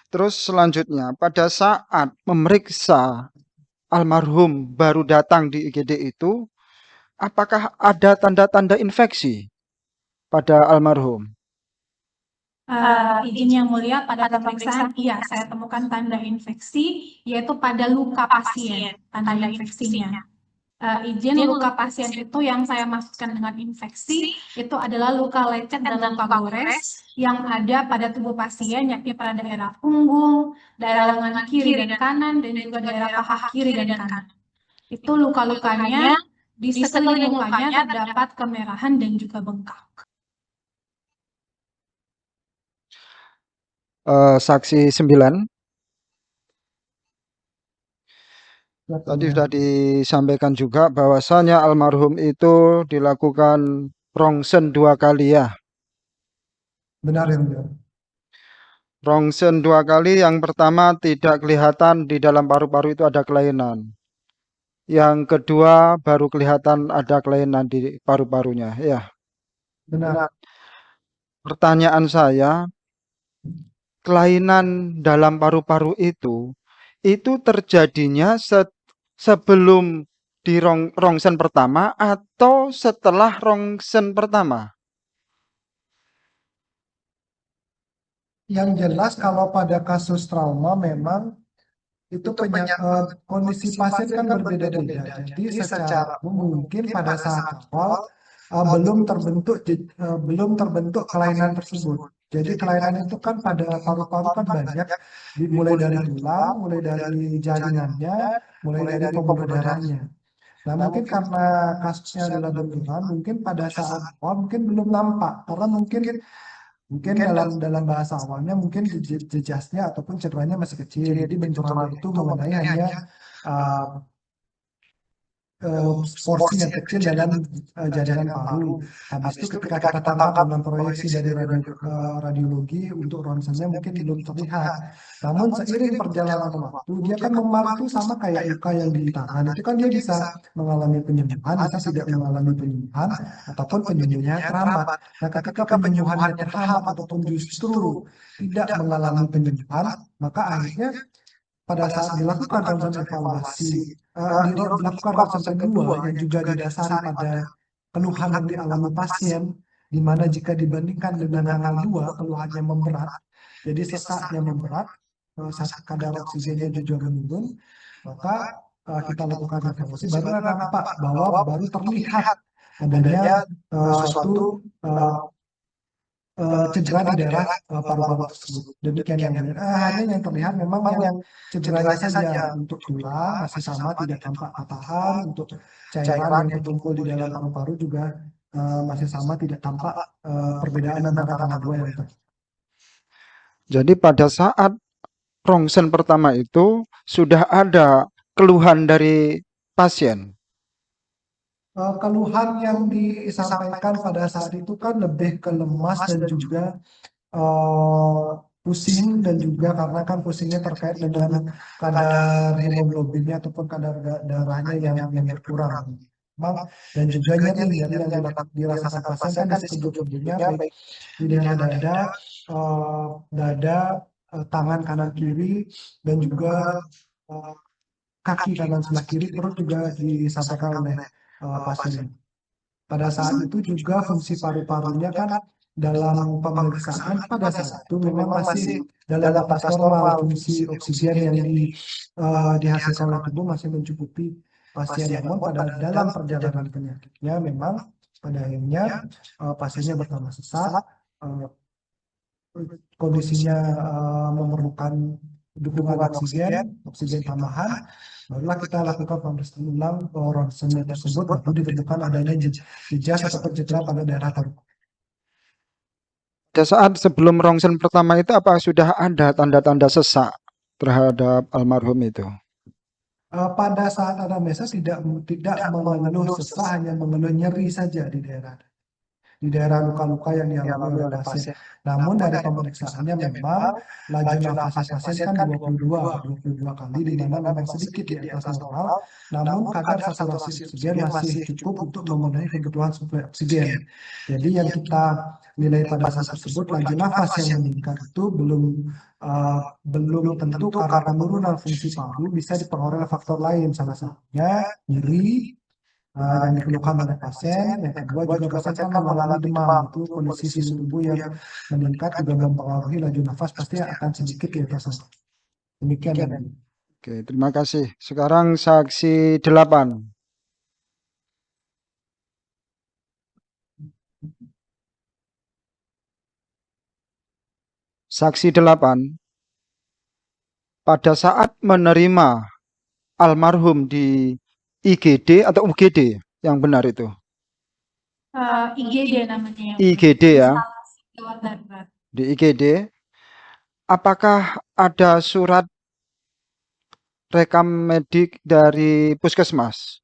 Terus selanjutnya, pada saat memeriksa almarhum baru datang di IGD itu, apakah ada tanda-tanda infeksi pada almarhum? Izin yang mulia, pada pemeriksaan iya saya temukan tanda infeksi, yaitu pada luka pasien, tanda infeksinya. Izin luka pasien itu yang saya maksudkan dengan infeksi itu adalah luka lecet dan luka gores yang ada pada tubuh pasien, yakni pada daerah punggung, daerah lengan kiri dan kanan, dan juga daerah paha kiri dan kanan. Itu luka-lukanya, di sekeliling lukanya terdapat kemerahan dan juga bengkak. Saksi 9. Tadi Ya, sudah disampaikan juga bahwasanya almarhum itu dilakukan rongsen 2 kali ya. benar yang mulia. Rongsen 2 kali, yang pertama tidak kelihatan di dalam paru-paru itu ada kelainan. Yang kedua baru kelihatan ada kelainan di paru-parunya ya. Benar. Pertanyaan saya, kelainan dalam paru-paru itu terjadinya sebelum di rongsen pertama atau setelah rongsen pertama? Yang jelas kalau pada kasus trauma memang itu kondisi pasien kan berbeda-beda. Jadi secara umum mungkin pada saat awal belum terbentuk kelainan tersebut. Jadi kelainan itu kan pada paru-paru kan banyak, dimulai dari tulang, mulai dari jaringannya, mulai dari pembuluh darahnya. Nah mungkin karena kasusnya adalah benturan, mungkin pada saat awal mungkin belum nampak karena mungkin dalam bahasa awalnya mungkin jejasnya ataupun cederanya masih kecil. Jadi benturan itu mengenai hanya uh, porsi yang kecil dalam jaringan paru. Habis itu ketika kita tangkap dengan proyeksi dari radiologi untuk ronsennya mungkin belum terlihat. Namun seiring perjalanan waktu dia kan memar itu sama kayak luka yang di tangan. Itu kan dia bisa mengalami penyembuhan, bisa tidak mengalami penyembuhan ataupun penyembuhannya terhambat. Nah, ketika penyembuhannya terhambat ataupun justru tidak mengalami penyembuhan, maka akhirnya pada saat dilakukan ronsen evaluasi, dilakukan ronsen kedua yang juga didasari pada keluhan yang dialami pasien, di mana jika dibandingkan dengan tanggal 2 keluhannya memberat, jadi sesaknya memberat, kadar oksigennya juga menurun, maka kita lakukan evaluasi baru nampak bahwa baru terlihat adanya suatu cedera di daerah paru-paru tersebut. Demikian yang mulia. Hanya yang terlihat memang yang cederanya saja. Untuk tulang masih sama, tidak tampak patahan. Untuk cairan yang terkumpul di dalam paru-paru juga masih sama, tidak tampak perbedaan antara tanggal 2 yang tadi. Jadi pada saat rongsen pertama itu sudah ada keluhan dari pasien. Keluhan yang disampaikan pada saat itu kan lebih ke lemas dan juga pusing, dan juga karena kan pusingnya terkait dengan kadar hemoglobinnya ataupun kadar darahnya yang berkurang. Dan juga nyeri yang dirasakan pasien kan di sekujur tubuhnya, baik di daerah dada, tangan kanan kiri, dan juga kaki kanan sebelah kiri, perut juga disampaikan oleh pasien. Pada saat itu juga fungsi paru-parunya kan dalam pemeriksaan pada saat itu memang masih dalam batas normal, fungsi oksigen yang dihasilkan oleh tubuh masih mencukupi pasien. Namun pada dalam perjalanan penyakitnya memang pada akhirnya pasiennya bertambah sesak, kondisinya memerlukan dukungan oksigen tambahan. Barulah kita lakukan pemeriksaan ulang ronsennya tersebut, baru ditemukan adanya jejas ataupun cedera pada daerah paru. Pada saat sebelum rongsen pertama itu apa sudah ada tanda-tanda sesak terhadap almarhum itu? Pada saat anamnesa tidak mengeluh sesak, hanya mengeluh nyeri saja di daerah. di daerah luka-luka yang dialami oleh pasien. Namun dari pemeriksaannya memang laju nafas pasien kan 22 kali, di mana memang sedikit di atas normal, namun kadar saturasi oksigen masih cukup untuk memenuhi kebutuhan suplai oksigen. Jadi yang kita nilai pada saat tersebut laju nafas yang meningkat itu belum tentu karena penurunan fungsi paru, bisa dipengaruhi oleh faktor lain, salah satunya nyeri yang dikeluhkan oleh pasien. Yang kedua juga pasien kan mengalami demam, itu kondisi suhu tubuh yang meningkat juga mempengaruhi laju nafas, pasti akan sedikit di atas normal. Demikian ya. Oke, terima kasih. Sekarang saksi 8. Saksi 8. Pada saat menerima almarhum di IGD atau UGD yang benar itu? IGD namanya. IGD ya. Instalasi gawat darurat. Di IGD, apakah ada surat rekam medik dari puskesmas?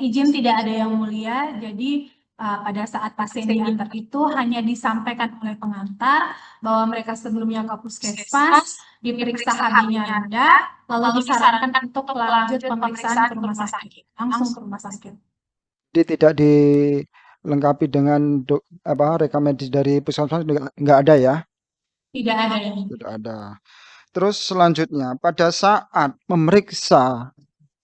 Izin tidak ada yang mulia, jadi pada saat pasien diantar itu hanya disampaikan oleh pengantar bahwa mereka sebelumnya ke puskesmas, diperiksa HB-nya rendah, lalu disarankan untuk lanjut pemeriksaan ke rumah sakit, langsung ke rumah sakit. Jadi tidak dilengkapi dengan rekam medis dari puskesmas, nggak ada ya? Tidak ada yang Tidak ada. Terus selanjutnya, pada saat memeriksa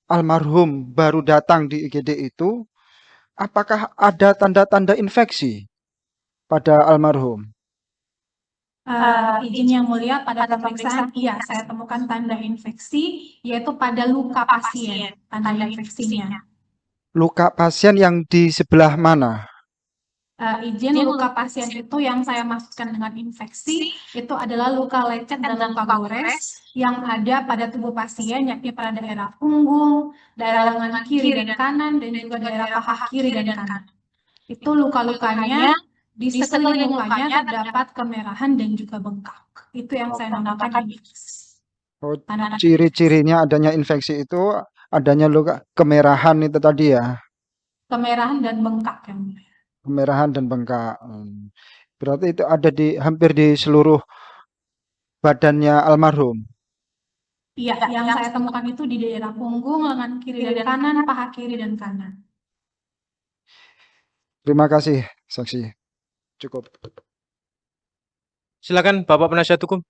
almarhum baru datang di IGD itu, apakah ada tanda-tanda infeksi pada almarhum? Izin yang mulia, pada pemeriksaan iya saya temukan tanda infeksi, yaitu pada luka pasien, tanda infeksinya. Luka pasien yang di sebelah mana? Izin luka pasien itu yang saya maksudkan dengan infeksi itu adalah luka lecet dan luka gores yang ada pada tubuh pasien, yakni pada daerah punggung, daerah lengan kiri dan kanan, dan juga daerah paha kiri dan kanan. Itu luka-lukanya, di sekeliling lukanya terdapat kemerahan dan juga bengkak. Itu yang saya namakan infeksi. Oh, ciri-cirinya adanya infeksi itu adanya luka kemerahan itu tadi ya? Kemerahan dan bengkak yang mulia. Kemerahan dan bengkak. Berarti itu ada di hampir di seluruh badannya almarhum. Iya, yang saya temukan itu di daerah punggung, lengan kiri dan kanan, paha kiri dan kanan. Terima kasih, saksi. Cukup. Silakan Bapak Penasihat Hukum.